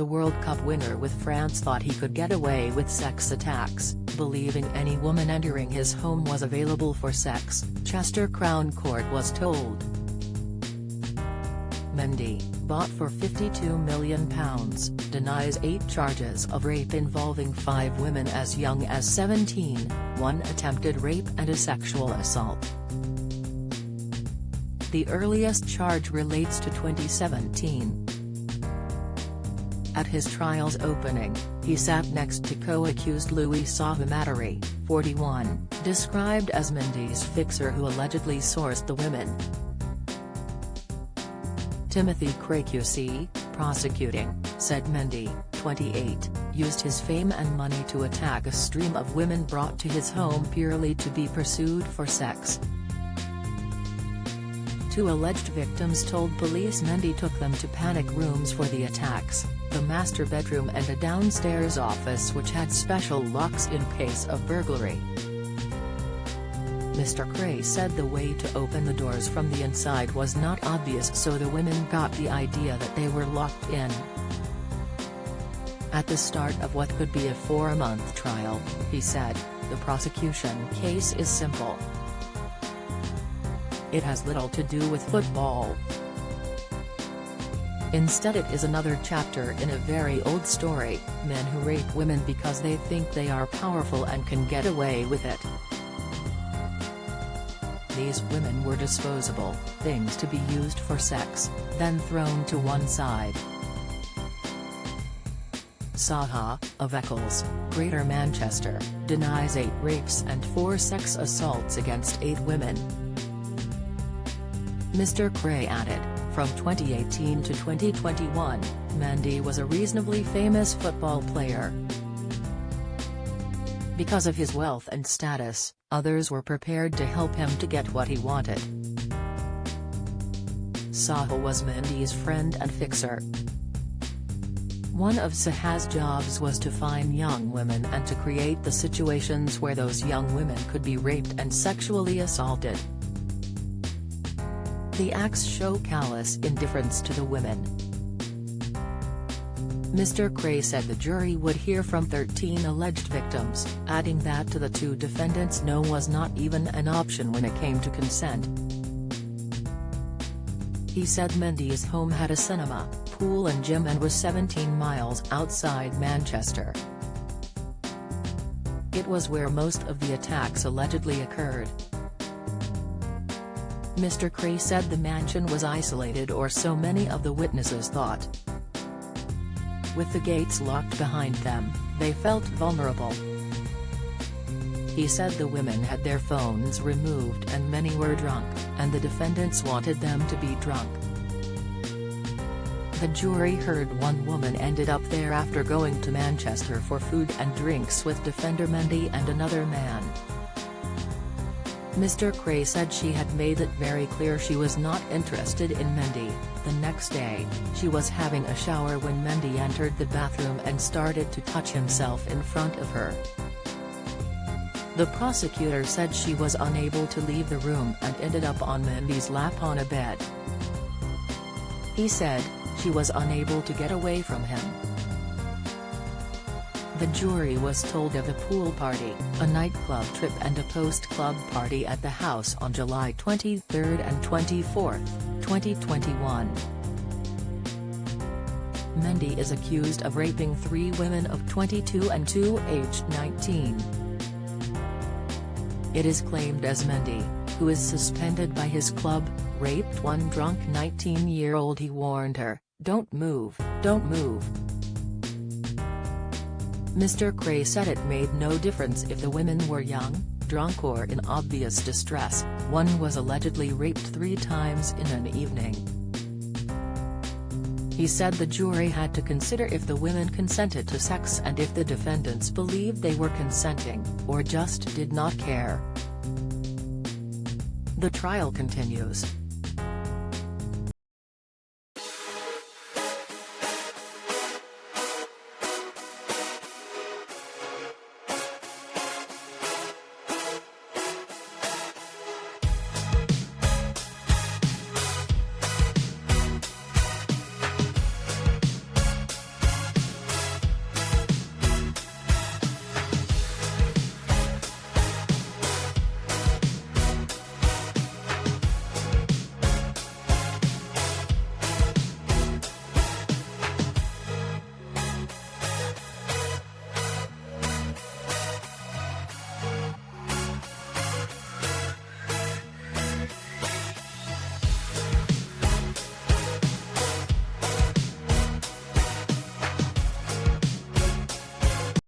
The World Cup winner with France thought he could get away with sex attacks, believing any woman entering his home was available for sex, Chester Crown Court was told. Mendy, bought for £52 million, denies 8 charges of rape involving 5 women as young as 17, 1 attempted rape and a sexual assault. The earliest charge relates to 2017. At his trial's opening, he sat next to co-accused Louis Sahumatary, 41, described as Mendy's fixer who allegedly sourced the women. Timothy Cracusey, prosecuting, said Mendy, 28, used his fame and money to attack a stream of women brought to his home purely to be pursued for sex. 2 alleged victims told police Mendy took them to panic rooms for the attacks, the master bedroom and a downstairs office which had special locks in case of burglary. Mr. Cray said the way to open the doors from the inside was not obvious, so the women got the idea that they were locked in. At the start of what could be a 4-month trial, he said, the prosecution case is simple. It has little to do with football. Instead it is another chapter in a very old story, men who rape women because they think they are powerful and can get away with it. These women were disposable, things to be used for sex, then thrown to one side. Saha, of Eccles, Greater Manchester, denies 8 rapes and 4 sex assaults against 8 women. Mr. Cray added, from 2018 to 2021, Mendy was a reasonably famous football player. Because of his wealth and status, others were prepared to help him to get what he wanted. Saha was Mendy's friend and fixer. One of Saha's jobs was to find young women and to create the situations where those young women could be raped and sexually assaulted. The acts show callous indifference to the women. Mr. Cray said the jury would hear from 13 alleged victims, adding that to the 2 defendants no was not even an option when it came to consent. He said Mendy's home had a cinema, pool and gym and was 17 miles outside Manchester. It was where most of the attacks allegedly occurred. Mr. Cray said the mansion was isolated, or so many of the witnesses thought. With the gates locked behind them, they felt vulnerable. He said the women had their phones removed and many were drunk, and the defendants wanted them to be drunk. The jury heard one woman ended up there after going to Manchester for food and drinks with defender Mendy and another man. Mr. Cray said she had made it very clear she was not interested in Mendy. The next day, she was having a shower when Mendy entered the bathroom and started to touch himself in front of her. The prosecutor said she was unable to leave the room and ended up on Mendy's lap on a bed. He said, she was unable to get away from him. The jury was told of a pool party, a nightclub trip and a post-club party at the house on July 23 and 24, 2021. Mendy is accused of raping 3 women of 22 and 2 aged 19. It is claimed as Mendy, who is suspended by his club, raped one drunk 19-year-old. He warned her, "Don't move, don't move." Mr. Cray said it made no difference if the women were young, drunk or in obvious distress. One was allegedly raped 3 times in an evening. He said the jury had to consider if the women consented to sex and if the defendants believed they were consenting, or just did not care. The trial continues.